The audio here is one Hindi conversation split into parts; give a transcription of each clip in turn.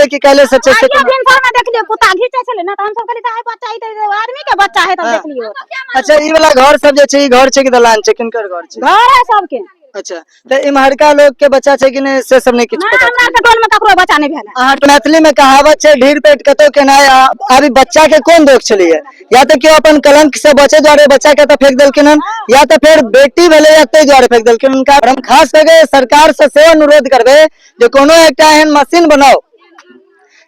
गेले कि काले सच्चे से दिन भर में देख लियो कुत्ता घीचे छले ना त हम सब कहली त बच्चा ई त आदमी के बच्चा है त देख लियो। अच्छा ई वाला घर सब जे छै ई घर छै कि दलान छै, किनकर घर छै? घर है सबके। अच्छा तो इम्हरका लोग के बच्चा छै कि नहीं से सब नहीं किछ पता? हमरा के टोल में ककरो बच्चा नहीं भेल है। अहाँ मैथिली में कहावत छै ढीर पेट कतो केनाय, अभी बच्चा के कोन दोष छलिए? या तो केओ अपन कलंक से बचे द्वारे बच्चा के तो फेंक देलखिन हन, या तो फिर बेटी भेले या तै द्वारे फेंक देलखिन। उनका हम खास करके सरकार से सेहो अनुरोध करबे जे कोनो एकटा एहन मशीन बनाओ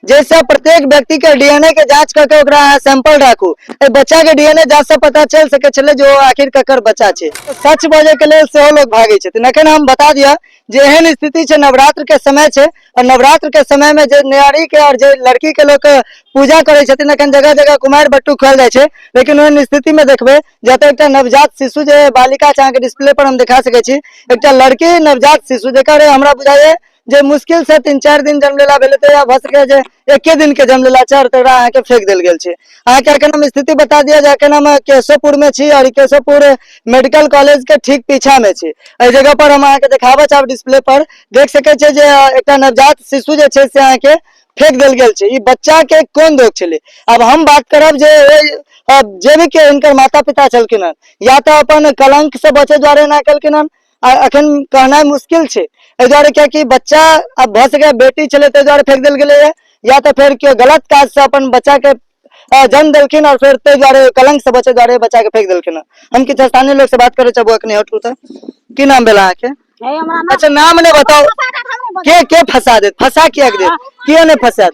जैसे प्रत्येक व्यक्ति के डीएनए के जांच करके ओकरा सैंपल राखू, बच्चा के डीएनए जांच से पता चल सके छले जो आखिर ककर बच्चा छै। सच बजे के लेल सेहो लोग भागे छथिन। अखन हम बता दिया जे एहन स्थिति छै, नवरात्र के समय छै और नवरात्र के समय में जे नारी के और जे लड़की के लोग पूजा करे छथिन, अखन जगह जगह कुमारि बट्टू खुआल जाय छै, लेकिन ओहन स्थिति में देखबे जतऽ एकटा नवजात शिशु जे बालिका छै, अहाँ के डिस्प्ले पर हम दिखा सके छी, एकटा लड़की नवजात शिशु जेकर हमरा बुझाइए जे मुश्किल से 3-4 दिन जन्म लेला भेले तो या भ सके जे एके दिन के जन्म लेला छै और तकरा अहाँ के फेंक देल गेल छै। अहाँ के अखन हम स्थिति बता दिया जे अखन हम केशवपुर में छी और केशवपुर मेडिकल कॉलेज के ठीक पीछा में छी। एहि जगह पर हम अहाँ के देखाबे चाहब, डिस्प्ले पर देख सके छै जे एकटा नवजात शिशु जे छै से अहाँ के फेंक देल गेल छै। ई बच्चा के कोन दोष छले? अब हम बात करब जे भी के इनकर माता पिता छलखिन हन, या तो अपन कलंक से बचे द्वारे ना केलखिन हन, अखन कहना मुश्किल छै एहि द्वारे कि बच्चा अब भ सके बेटी छले तै द्वारे फेंक देल गेले, या तो फिर केओ गलत काज से अपन बच्चा के जन्म देलखिन और फिर तै द्वारे कलंक से बचे द्वारे बच्चा के फेंक देलखिन। हम किछ स्थानीय लोग से बात करे चाहबो अखनी हटू त की नाम भेला अहाँ के? अच्छा नाम ने बताओ, के फंसा देत? फंसा किया देत? किए ने फंसा?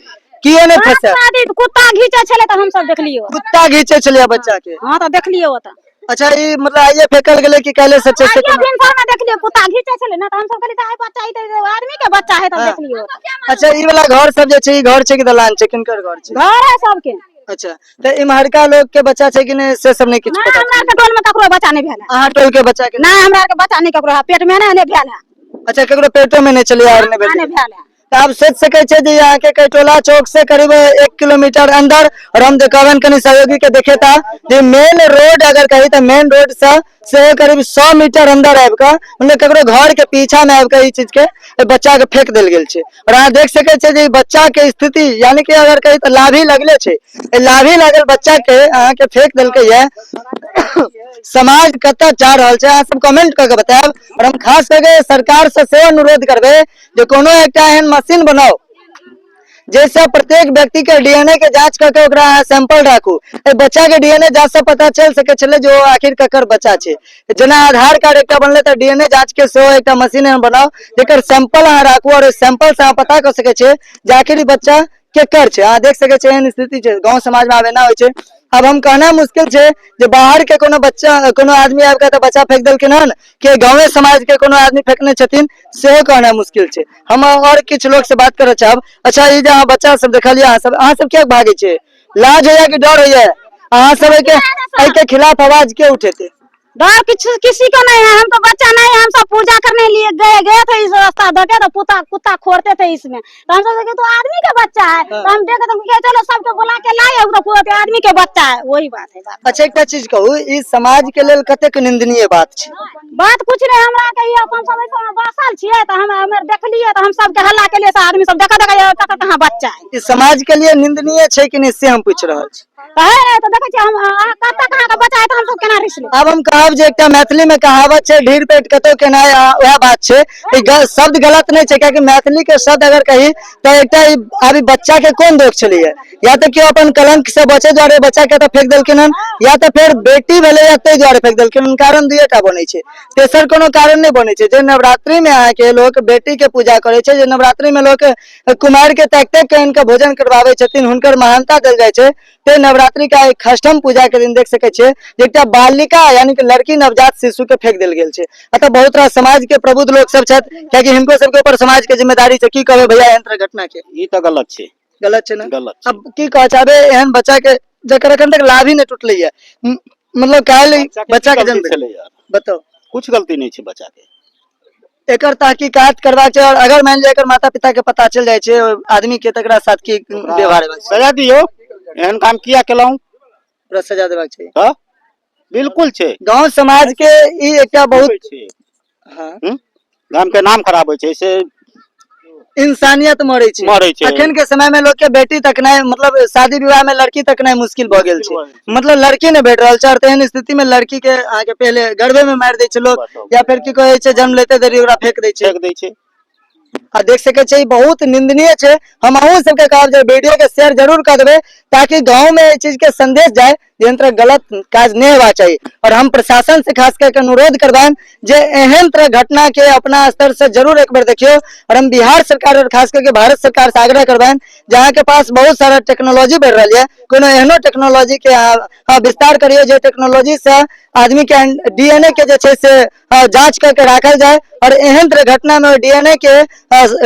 किए ने फंसा? कुत्ता घीचे छले त हम सब देखलियो। कुत्ता घीचे छले बच्चा के? हां त देखलियो ओता। अच्छा ई मतलब आइए फेंकल गेले कि काले सच्चे से? दिन भर में देख लियो कुत्ता घीचे छले ना त हम सब कहली त बच्चा ई त आदमी के बच्चा है त देख लियो। अच्छा ई वाला घर सब जे छै ई घर छै कि दलान छै, किनकर घर छै? घर है सबके। अच्छा तो इम्हरका लोग के बच्चा छै कि नहीं से सब नहीं किछ पता? हमरा के टोल में ककरो बच्चा नहीं भेल है। अहाँ टोल के बच्चा के? नहीं हमरा के बच्चा नहीं ककरो है, पेट में नहीं भेल है। अच्छा केकरो पेटो में नहीं चलिए और नहीं भेल है। आप सोच सके छे जे यहाँ के कैटोला चौक से करीब 1 किलोमीटर अंदर, और हम देखबन कनी सहयोगी के देखे था जे मेन रोड अगर कही तो मेन रोड से करीब 100 मीटर अंदर आब के मतलब ककरो घर के पीछा में आब के ई चीज के बच्चा के फेंक देल गेल छे। और अहाँ देख सके छे जे बच्चा के स्थिति यानी कि अगर कही तो लाभी लगले छे, लाभी लागल बच्चा के अहाँ के फेंक देलके ये। समाज कत जा रहल छे अहाँ सब कमेंट करके बताएब। और हम खास करके सरकार से सेहो अनुरोध करबे जे कोनो एकटा एहन मशीन बनाओ जैसे प्रत्येक व्यक्ति के डीएनए के जांच करके ओकरा सैंपल राखू, बच्चा के डीएनए जांच से पता चल सके छले जो आखिर ककर बच्चा छै। जेना आधार कार्ड एकटा बनले त डीएनए जांच के सेहो एकटा मशीन बनाओ जेकर सैंपल अहाँ राखू और सैंपल से अहाँ पता कर सके छे जे आखिर ई बच्चा केकर छै। अहाँ देख सके छे एहन स्थिति छै, गांव समाज में आबे ना होय छे। अब हम कहना मुश्किल छे जे बाहर के कोनो बच्चा कोनो आदमी आब के त बच्चा फेंक देलखिन हन कि गांवे समाज के कोनो आदमी फेंकने छथिन सेहो कहना मुश्किल छे। हम और किछ लोग से बात करे चाहब। अच्छा ई जे अहाँ बच्चा सब देखलिए अहाँ सब क्या भागे छे? लाज होया कि डर होया? अहाँ सब के खिलाफ आवाज के उठेते? डर किसी को नहीं है, हम तो बच्चा नहीं है, हम सब पूजा करने लिए गए थे इस रास्ता देखे तो कुत्ता खोरते थे इसमें, तो हम सोचे तो आदमी का बच्चा है, तो हम देखे तो चलो सबको बुला के लाए तो आदमी के बच्चा है, वही बात है। अच्छा एक चीज कहू, इस समाज के लेल कतेक निंदनीय बात छे? बात कुछ नहीं, हमरा के अपन समय में बासल छिए तो हम देखलिए तो हम सब के हल्ला के लिए आदमी सब देखा कहां बच्चा है। इस समाज के लिए निंदनीय छे कि नहीं से हम पूछ रहल छी। तो देखे छी हम कहां का बच्चा है तो हम सब केना रिसले। अब हम कहब जे एकटा मैथिली में कहावत छे ढीर पेट कतो केनाय, वह बात छे। शब्द गलत नहीं छे क्योंकि मैथिली के शब्द अगर कही तो एकटा अभी बच्चा के कोन दोष छलिए? या तो क्यों अपन कलंक से बचे द्वारे बच्चा के तो फेंक देलखिन हन, या तो फिर बेटी भेले या तै द्वारे फेंक देलखिन हन। कारण दुइटा बने छे, तेसर कोनो कारण नहीं बने छे। जे नवरात्रि में आके के लोग बेटी के पूजा करे छे, जे नवरात्रि में लोग कुमार के तक तक इनका भोजन करवावे छथिन, हुनकर महानता देल जाय छे। ते नवरात्रि का एक अष्टम पूजा के दिन देख सके छे एकटा बालिका यानी कि लड़की नवजात शिशु के फेंक देल गेल छे। अतः बहुत रास समाज के प्रबुद्ध लोग सब छथि कियाकि हिनको सबके ऊपर समाज के जिम्मेदारी छे। की कहबे भैया एहन तरह घटना के? ई त गलत छे, गलत छे ना? गलत। अब की कह चाहबे एहन बच्चा के जकर अखन तक लाभ ही नहीं टूटले है, मतलब काल बच्चा के जन्म भेले यार, बताओ कुछ गलती नहीं छे बच्चा के। एकर तहकीकात करवा के और अगर मान लिया एकर माता पिता के पता चल जाय छे आदमी के तकरा साथ की व्यवहार है, सजा दियो। एहन काम किया केलौं, पूरा सजा देबाक चाहिए। हां बिल्कुल छे। गांव समाज के ई एकटा बहुत हां गांव के नाम खराब होय छे से इंसानियत मरे छे। मरे छे। अखन के समय में लोग के बेटी तक नहीं, मतलब शादी विवाह में लड़की तक नहीं मुश्किल भ गेल छे। मतलब लड़की ने भेट रहल छै, और तेहन स्थिति में लड़की के आगे पहले गर्भे में मार दे छे लोग, या फिर की कहे छे जन्म लेते देरी ओकरा फेंक दे छे। फेंक दै छै। आ देख सके छे, ई बहुत निंदनीय छे। हम अहूँ सबके कहब जे वीडियो के शेयर जरूर कर देबे, ताकि गांव में इस चीज के संदेश जाए जे एहन तरह गलत काज नहीं होना चाहिए। और हम प्रशासन से खास करके अनुरोध करबाएं जे एहन तरह घटना के अपना स्तर से जरूर एक बार देखियो। और हम बिहार सरकार और खास करके भारत सरकार से आग्रह करबाएं, जहाँ के पास बहुत सारा टेक्नोलॉजी बढ़ रही है, कोनो एहनो टेक्नोलॉजी के विस्तार करियो जे टेक्नोलॉजी से आदमी के डीएनए के जे छे से जांच करके राखल जाए, और एहन तरह घटना में डीएनए के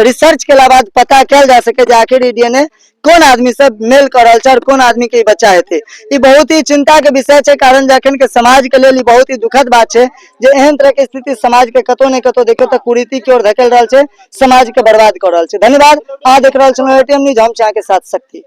रिसर्च के बाद पता कल जा सके जे आखिर डीएनए कौन आदमी से मेल कर रहल छै और कौन आदमी के बच्चा हेते। ई बहुत ही चिंता के विषय छै, कारण जखन के समाज के लिए बहुत ही दुखद बात छै जे एहन तरह के स्थिति समाज के कतो ने कतो देखियो तो कुरीति की ओर धकेल रहल छै, समाज के बर्बाद कर रहल छै। धन्यवाद। अहाँ देख रहल छलहुँ एटीएम न्यूज, हम छी अहाँ के साथ शक्ति।